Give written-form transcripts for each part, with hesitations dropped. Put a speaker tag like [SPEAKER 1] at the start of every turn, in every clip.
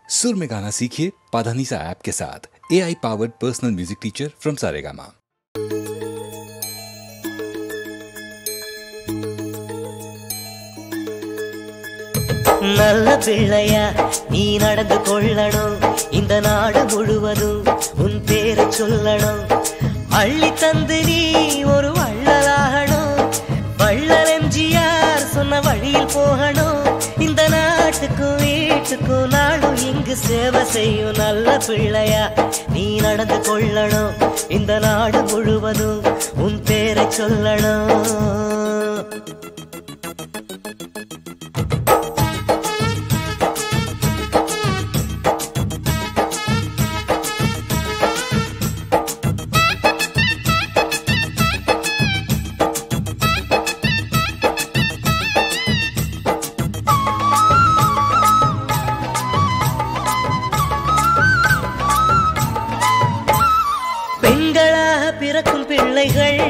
[SPEAKER 1] सुर में गाना सीखिए पाधानीसा ऐप के साथ। AI powered personal music teacher from Saregama.
[SPEAKER 2] நல்ல பிள்ளையா நீ நடந்து கொள்ளணும், இந்த நாடு முழுவதும் உன் பேரை சொல்லணும். அள்ளி தந்து நீ ஒரு வள்ளலாகணும், வள்ளல் எம்ஜிஆர் சொன்ன வழியில் போகணும். இந்த நாட்டுக்கும் வீட்டுக்கும் நாடும் இங்கு சேவை செய்யும். நல்ல பிள்ளையா நீ நடந்து கொள்ளணும், இந்த நாடு முழுவதும் உன் பேரை சொல்லணும். பிறக்கும் பிள்ளைகள்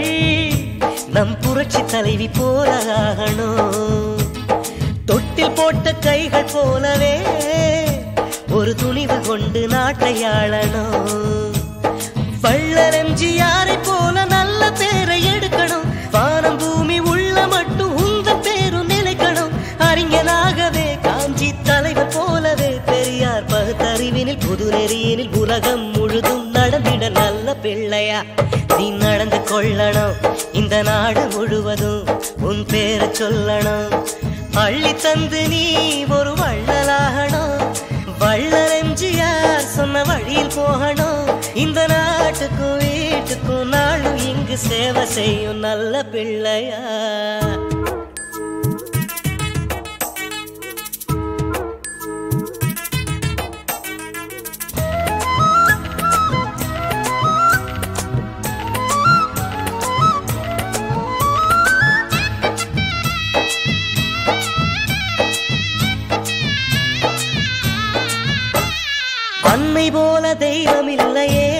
[SPEAKER 2] நம் புரட்சி தலைவி போல ஆகணும். தொட்டில் போட்ட கைகள் போலவே ஒரு துணிவு கொண்டு நாட்டை ஆளணும். வள்ளல் எம்ஜிஆரை போல நல்ல பேரை எடுக்கணும். வானம் பூமி உள்ள மட்டும் உங்க பேரும் நிலைக்கணும். அறிஞனாகவே காஞ்சி தலைவர் போலவே பெரியார் பகுத்தறிவினில் புது நெறியினில் உலகம் முழுதும் நடந்திட நல்ல பிள்ளையா நீ நடந்து கொள்ளணும். இந்த நாடு முழுவதும் உன் பேரை சொல்லணும். அள்ளி தந்து நீ ஒரு வள்ளலாகணும், வள்ளல் எம்ஜிஆர் சொன்ன வழியில் போகணும். இந்த நாட்டுக்கும் வீட்டுக்கும் நாளும் இங்கு சேவை செய்யும். நல்ல பிள்ளையா அன்னை போல தெய்வம் இல்லையே,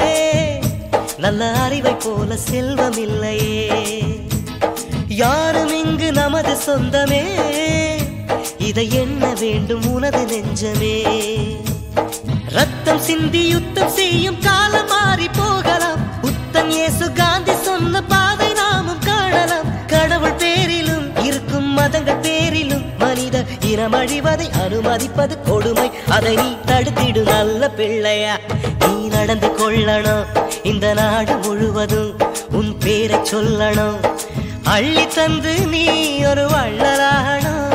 [SPEAKER 2] நல்ல அறிவை போல செல்வம் இல்லையே. யாரும் இங்கு நமது சொந்தமே, இதை என்ன வேண்டும் உனது நெஞ்சமே. ரத்தம் சிந்தி யுத்தம் செய்யும் காலம் மாறி போகலாம். புத்தன் இயேசு காந்தி சொன்ன பாதை நாமும் காணலாம். கடவுள் பேரிலும் இருக்கும் மதங்கள் பேரிலும் மனித இனம் அழிவதை அனுமதிப்பது கொடுமை. அதை நீ தடுத்திடு நல்ல பிள்ளையா நீ நடந்து கொள்ளணும். இந்த நாடு முழுவதும் உன் பேரை சொல்லணும். அள்ளி தந்து நீ ஒரு வள்ளலாகணும்,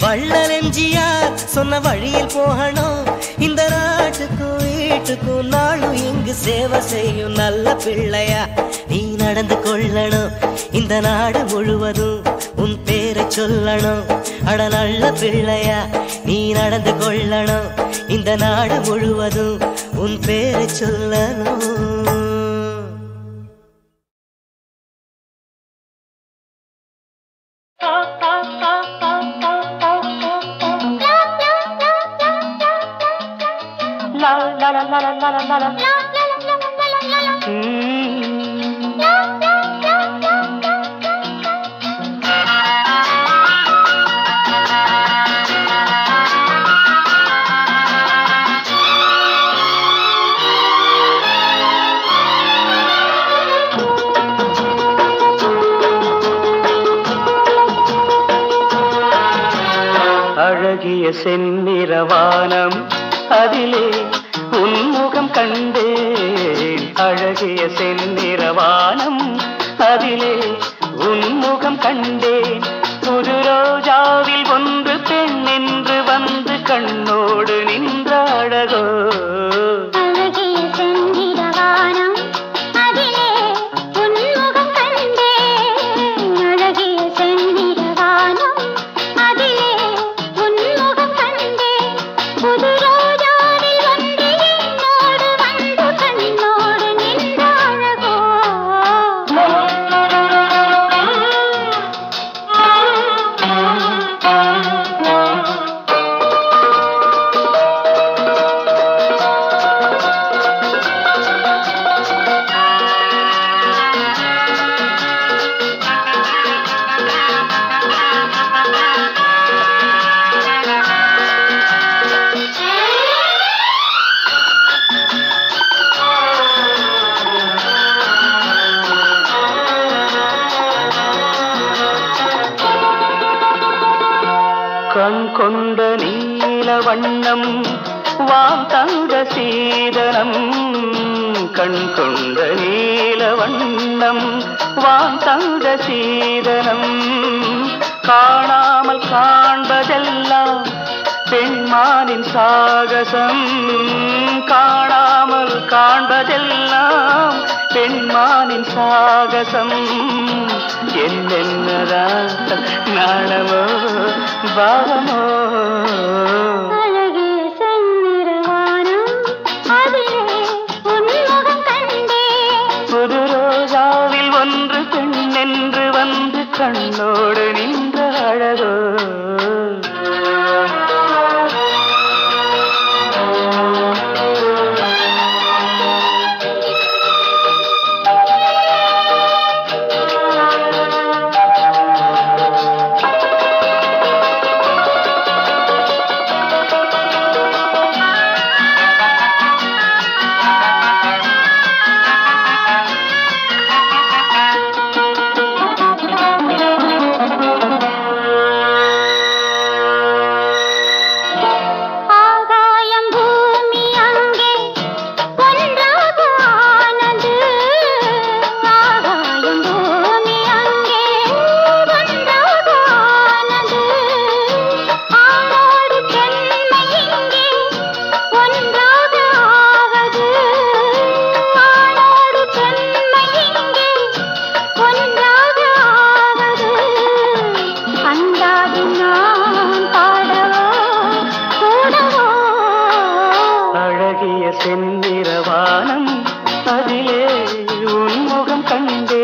[SPEAKER 2] வள்ளல் எம்ஜிஆர் சொன்ன வழியில் போகணும். இந்த நாட்டுக்கும் வீட்டுக்கும் நாளும் இங்கு சேவை செய்யும். நல்ல பிள்ளையா நீ நடந்து கொள்ளணும். இந்த நாடு முழுவதும் உன் பேரை சொல்லணும். அட நல்ல பிள்ளையா நீ நடந்து கொள்ளணும். இந்த நாடு முழுவதும் உன் பேரை சொல்லணும். அழகிய செந்நிறவானம் அதிலே உன்முகம் கண்டேன். அழகிய செந்நிறவானம் அதிலே உன்முகம் கண்டேன். புது ரோஜாவில் ஒன்று பெண் என்று வந்து கண்ணோடு நின்ற அழகோ.
[SPEAKER 3] அழகிய செந்நிறவானம் அதிலே உன்முகம் கண்டேன். அழகிய செந்நிறவானம் அதிலே உன்முகம் கண்டேன். புது ரோஜாவில் வந்து என்னோடு வந்து கண்ணோடு நின்ற அழகோ.
[SPEAKER 4] கொண்ட நீல வண்ணம் வான் தந்த சீதனம் கண் கொண்ட நீல வண்ணம் வான் தந்த சீதனம் காணாமல் காண்பதெல்லாம் பெண்மானின் சாகசம் காணாமல் காண்பதெல்லாம் பெண்மானின் சாகசம் என்னென்னதான் நாணமோ பாவமோ புது ரோஜாவில் ஒன்று பெண்ணென்று வந்து கண்ணோடு நின்ற அழகோ செந்திரவானம் அதிலே உன்முகம் கண்டே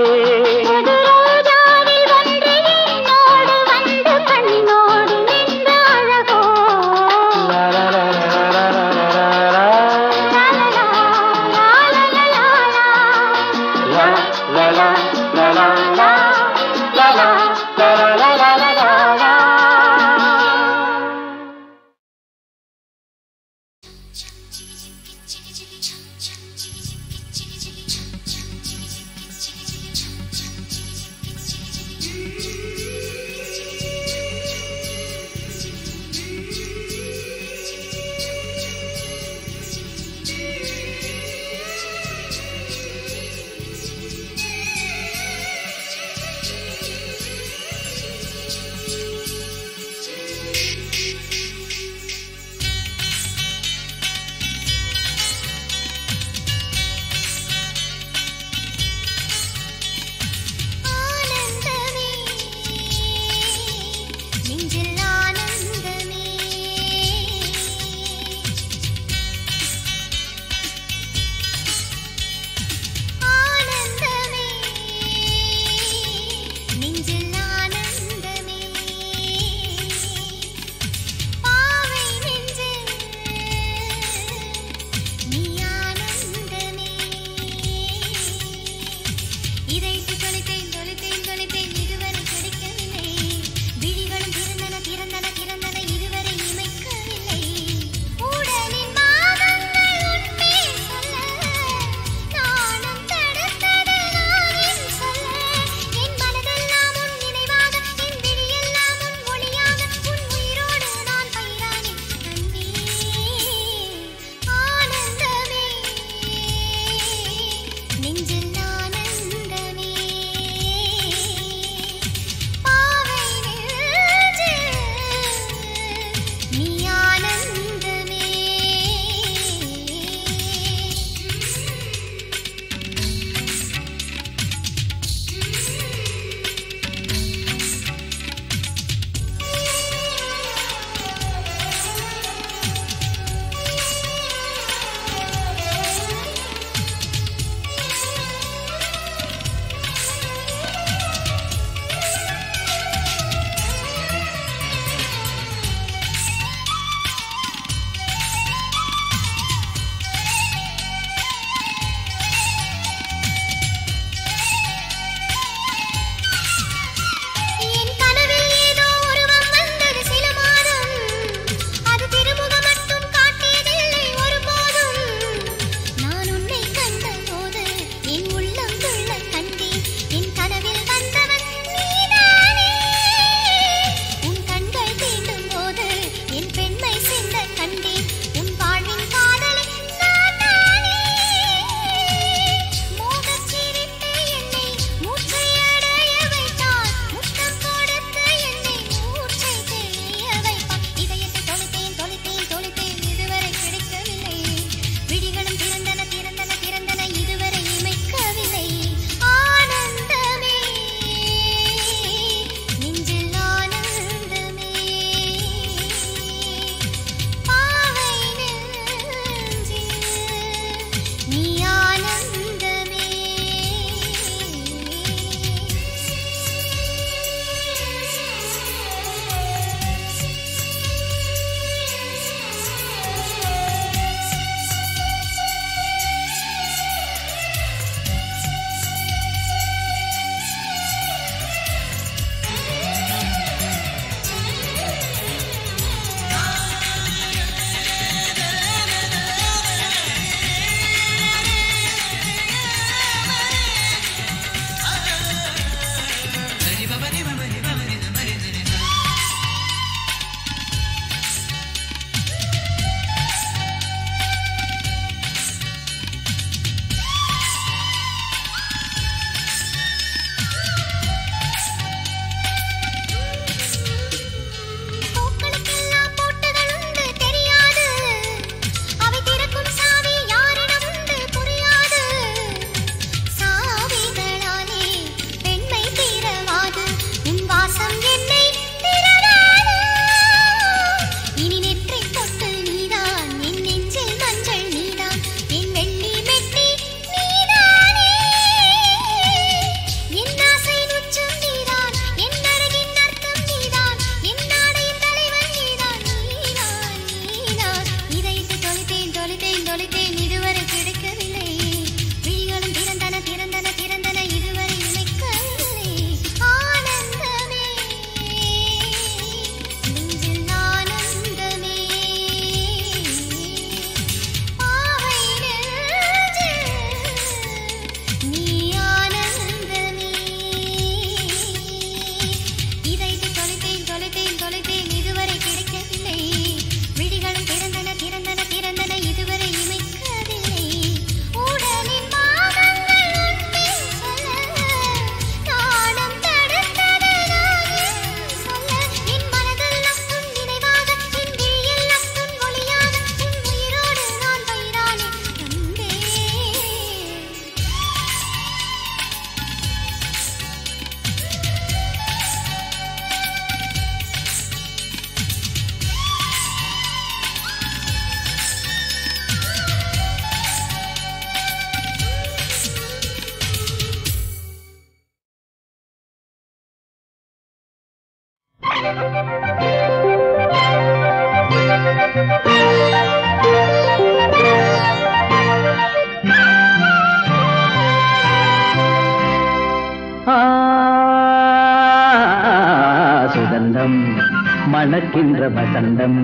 [SPEAKER 4] மணக்கின்ற வசந்தம்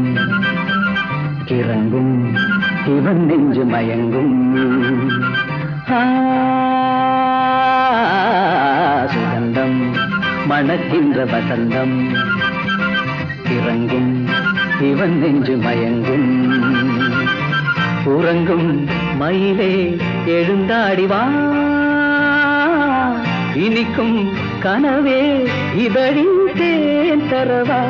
[SPEAKER 4] கிறங்கும் இவன் நெஞ்சு மயங்கும் சுகந்தம் மணக்கின்ற வசந்தம் கிறங்கும் இவன் நெஞ்சு மயங்கும் உறங்கும் மயிலே எழுந்தாடிவா இனிக்கும் கனவே இதழின் தேன் தரவா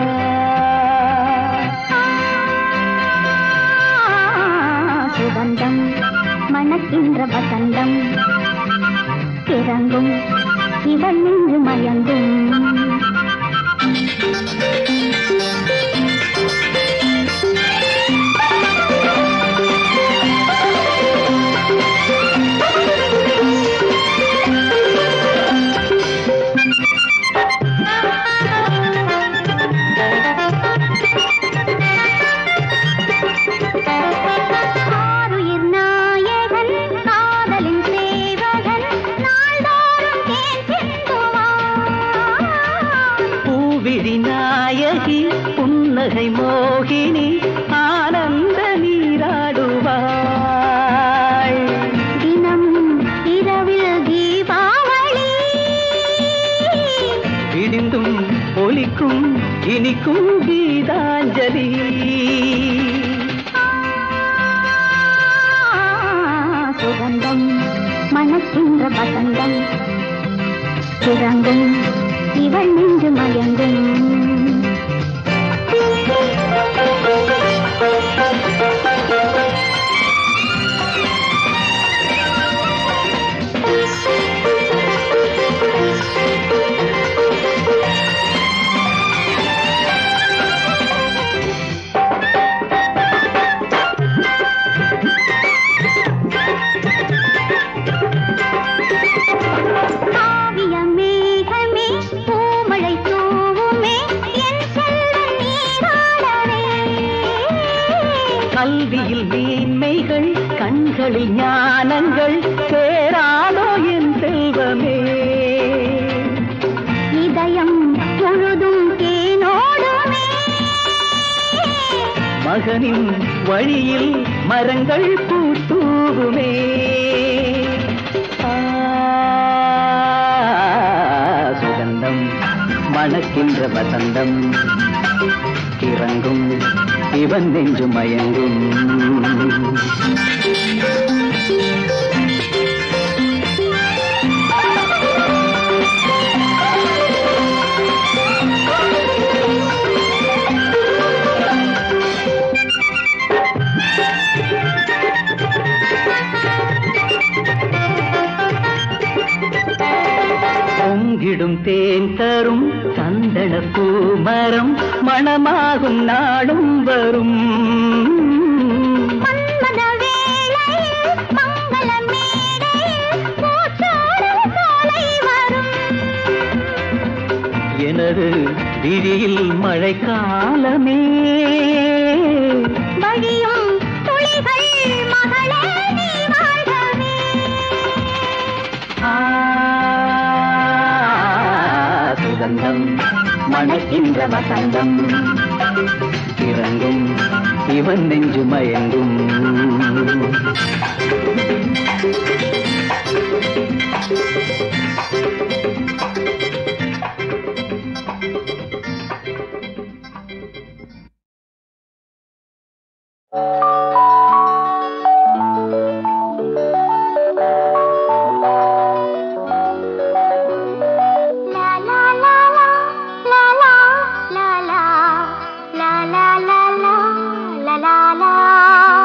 [SPEAKER 3] சுகந்தம் மணக்கின்ற வசந்தம் கிறங்கும் இவன் நெஞ்சு மயங்கும்
[SPEAKER 4] மோகினி ஆனந்த நீராடுவாய்
[SPEAKER 3] தினம் இரவில் தீபாவளி
[SPEAKER 4] இடிந்தும் ஒலிக்கும் இனிக்கும் கீதாஞ்சலி
[SPEAKER 3] சுகந்தம் மணக்கின்ற வசந்தம் கிறங்கும் இவன் நெஞ்சு மயங்கும்
[SPEAKER 4] கல்வியில் மேன்மைகள் கண்களில் ஞானங்கள் சேராதோ என் செல்வமே
[SPEAKER 3] இதயம் முழுதும் தேனோடுமே
[SPEAKER 4] மகனின் வழியில் மரங்கள் பூத்தூவுமே சுகந்தம் மணக்கின்ற வசந்தம் கிறங்கும் இவன் நெஞ்சு மயங்கும் பொங்கிடும் தேன் தரும் சந்தன பூமரம் மணமாகும் நாளும் வரும்
[SPEAKER 3] மன்மத வேளையில் மங்கள மேடையில் பூச்சோடும் சோலை வரும்
[SPEAKER 4] எனது விழியில் மழைக்காலமே
[SPEAKER 3] வழியும் துளிகள் மகளே நீ வாழ்கவே
[SPEAKER 4] சுகந்தம் மணக்கின்ற வசந்தம் கிறங்கும் இவன் நெஞ்சு மயங்கும்
[SPEAKER 3] la la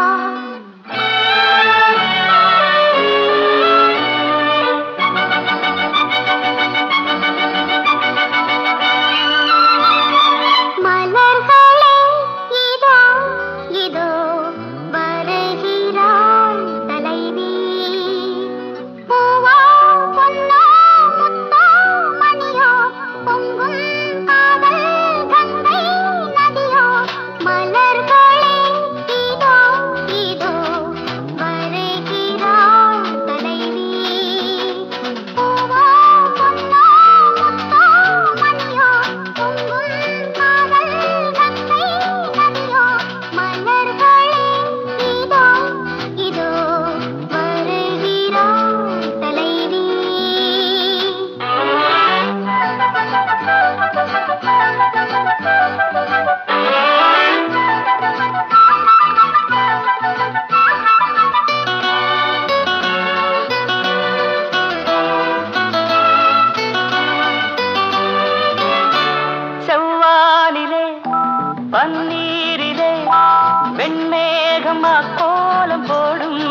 [SPEAKER 5] கோலம் போடும்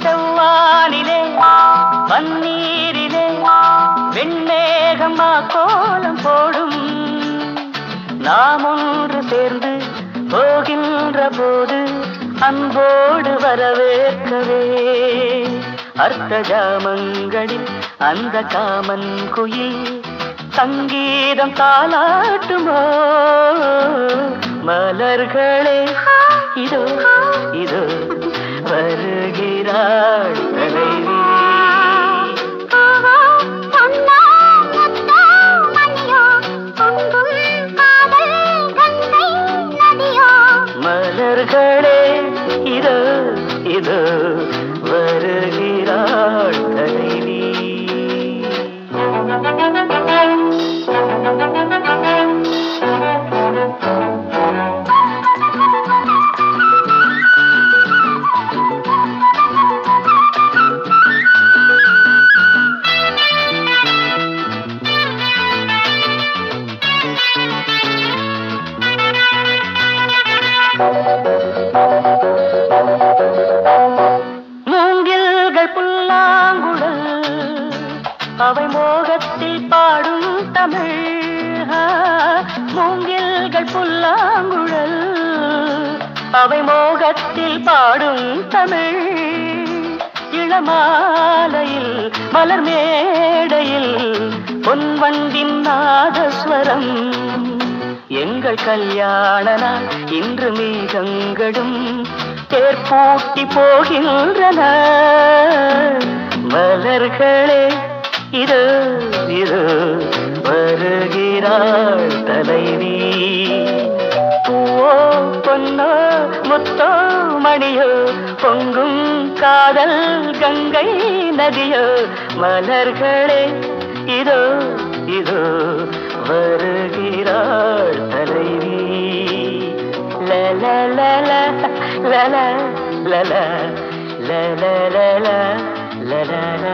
[SPEAKER 5] செவ்வானிலே பன்னீரிலே வெண்மேகமா கோலம் போடும் நாம் ஒன்று சேர்ந்து போகின்ற போது அன்போடு வரவேற்கவே அர்த்த ஜாமங்களில் அந்த காமன் குயில் சங்கீதம் தாலாட்டுமோ மலர்களே இதோ இதோ வருகிறாள் தலைவி மலர்களே இதோ இதோ வருகிறாள் தலைவி மூங்கில்கள் புல்லாங்குழல் அவை மோகத்தில் பாடும் தமிழ் மூங்கில்கள் புல்லாங்குழல் அவை மோகத்தில் பாடும் தமிழ் இளமாலையில் மலர் மேடையில் பொன்வண்டின் நாதஸ்வரம் எங்கள் கல்யாண நாள் இன்று மேகங்களும் தேர்பூட்டி போகின்றன மலர்களே இது இது வருகிறாள் தலைவி பூவோ பொன்னோ முத்தோ மணியோ பொங்கும் காதல் கங்கை நதியோ மலர்களே இதோ இதோ வருகிறாள் தலைவி லல லல லல லல லல லல லல